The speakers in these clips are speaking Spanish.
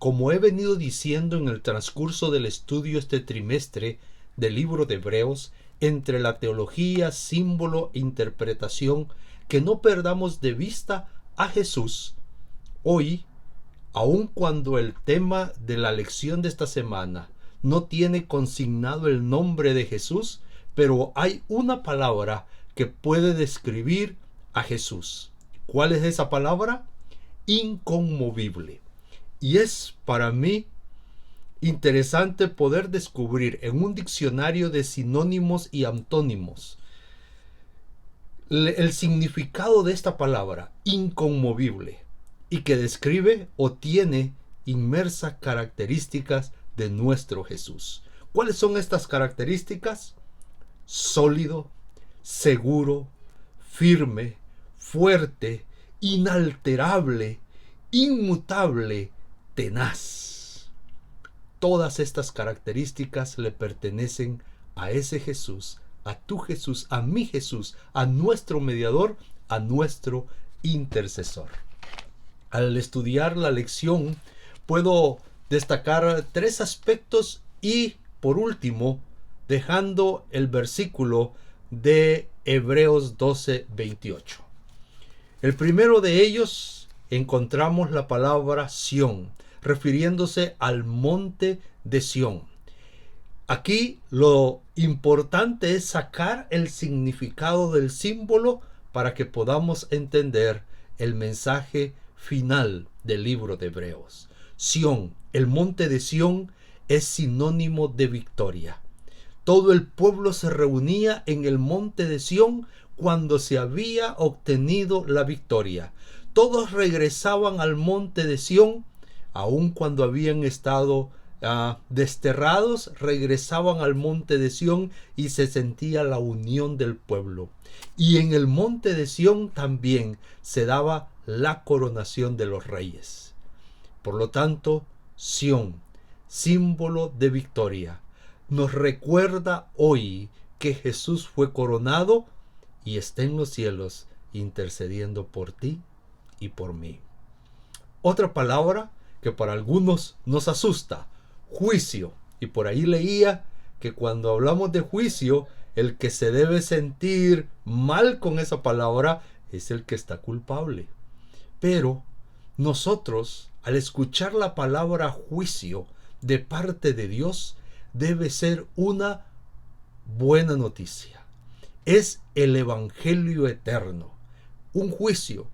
Como he venido diciendo en el transcurso del estudio este trimestre del libro de Hebreos, entre la teología, símbolo e interpretación, que no perdamos de vista a Jesús. Hoy, aun cuando el tema de la lección de esta semana no tiene consignado el nombre de Jesús, pero hay una palabra que puede describir a Jesús. ¿Cuál es esa palabra? Inconmovible. Y es para mí interesante poder descubrir en un diccionario de sinónimos y antónimos el significado de esta palabra, inconmovible, y que describe o tiene inmersas características de nuestro Jesús. ¿Cuáles son estas características? Sólido, seguro, firme, fuerte, inalterable, inmutable, tenaz. Todas estas características le pertenecen a ese Jesús, a tu Jesús, a mi Jesús, a nuestro mediador, a nuestro intercesor. Al estudiar la lección puedo destacar 3 aspectos y, por último, dejando el versículo de Hebreos 12:28. El primero de ellos encontramos la palabra Sión, refiriéndose al monte de Sión. Aquí lo importante es sacar el significado del símbolo para que podamos entender el mensaje final del libro de Hebreos. Sión, el monte de Sión, es sinónimo de victoria. Todo el pueblo se reunía en el monte de Sión cuando se había obtenido la victoria. Todos regresaban al monte de Sión, aun cuando habían estado desterrados, regresaban al monte de Sión y se sentía la unión del pueblo. Y en el monte de Sión también se daba la coronación de los reyes. Por lo tanto, Sión, símbolo de victoria, nos recuerda hoy que Jesús fue coronado y está en los cielos intercediendo por ti y por mí. Otra palabra que para algunos nos asusta: juicio. Y por ahí leía que cuando hablamos de juicio, el que se debe sentir mal con esa palabra es el que está culpable. Pero nosotros, al escuchar la palabra juicio de parte de Dios, debe ser una buena noticia. Es el evangelio eterno, un juicio.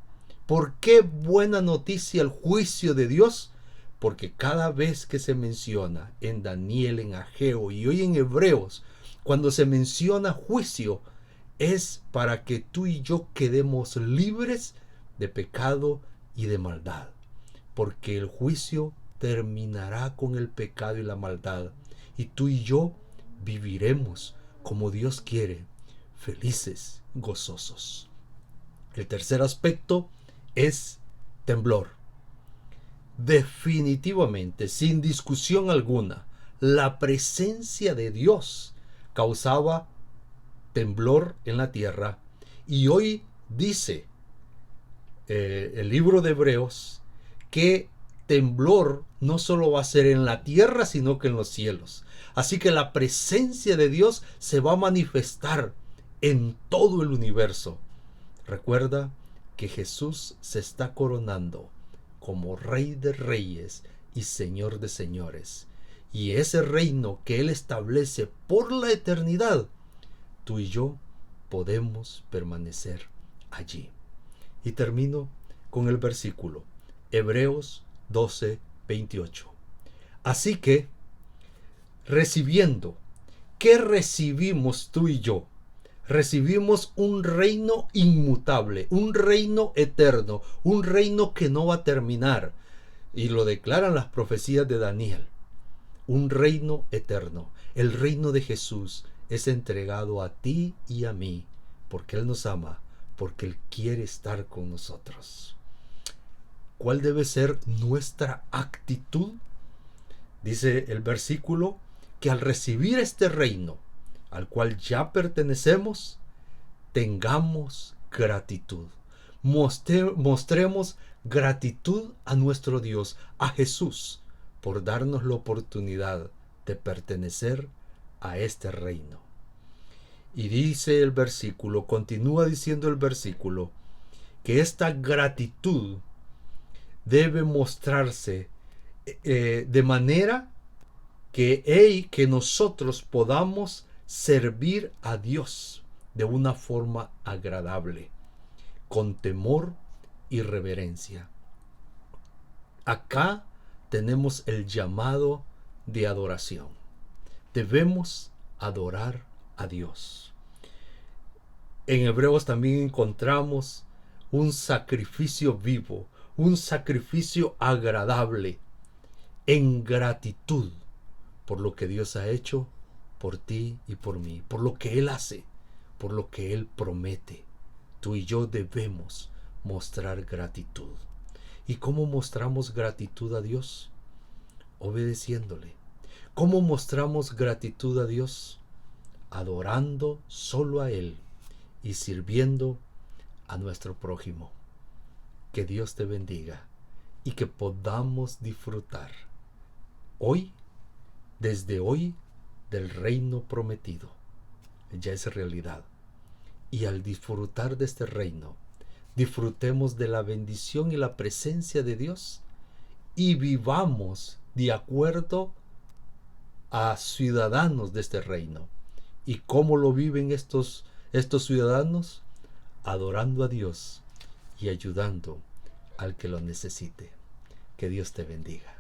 ¿Por qué buena noticia el juicio de Dios? Porque cada vez que se menciona en Daniel, en Ageo y hoy en Hebreos, cuando se menciona juicio, es para que tú y yo quedemos libres de pecado y de maldad. Porque el juicio terminará con el pecado y la maldad. Y tú y yo viviremos como Dios quiere, felices, gozosos. El tercer aspecto es temblor. Definitivamente, sin discusión alguna, la presencia de Dios causaba temblor en la tierra. Y hoy dice el libro de Hebreos que temblor no solo va a ser en la tierra, sino que en los cielos. Así que la presencia de Dios se va a manifestar en todo el universo. Recuerda que Jesús se está coronando como Rey de Reyes y Señor de Señores. Y ese reino que Él establece por la eternidad, tú y yo podemos permanecer allí. Y termino con el versículo, Hebreos 12:28. Así que, recibiendo, ¿qué recibimos tú y yo? Recibimos un reino inmutable, un reino eterno, un reino que no va a terminar. Y lo declaran las profecías de Daniel. Un reino eterno. El reino de Jesús es entregado a ti y a mí, porque Él nos ama, porque Él quiere estar con nosotros. ¿Cuál debe ser nuestra actitud? Dice el versículo que al recibir este reino, al cual ya pertenecemos, tengamos gratitud. Mostremos gratitud a nuestro Dios, a Jesús, por darnos la oportunidad de pertenecer a este reino. Y dice el versículo, continúa diciendo el versículo, que esta gratitud debe mostrarse de manera que nosotros podamos servir a Dios de una forma agradable, con temor y reverencia. Acá tenemos el llamado de adoración. Debemos adorar a Dios. En Hebreos también encontramos un sacrificio vivo, un sacrificio agradable, en gratitud por lo que Dios ha hecho por ti y por mí, por lo que Él hace, por lo que Él promete. Tú y yo debemos mostrar gratitud. ¿Y cómo mostramos gratitud a Dios? Obedeciéndole. ¿Cómo mostramos gratitud a Dios? Adorando solo a Él y sirviendo a nuestro prójimo. Que Dios te bendiga y que podamos disfrutar hoy, desde hoy, del reino prometido. Ya es realidad. Y al disfrutar de este reino, disfrutemos de la bendición y la presencia de Dios y vivamos de acuerdo a ciudadanos de este reino. ¿Y cómo lo viven estos ciudadanos? Adorando a Dios y ayudando al que lo necesite. Que Dios te bendiga.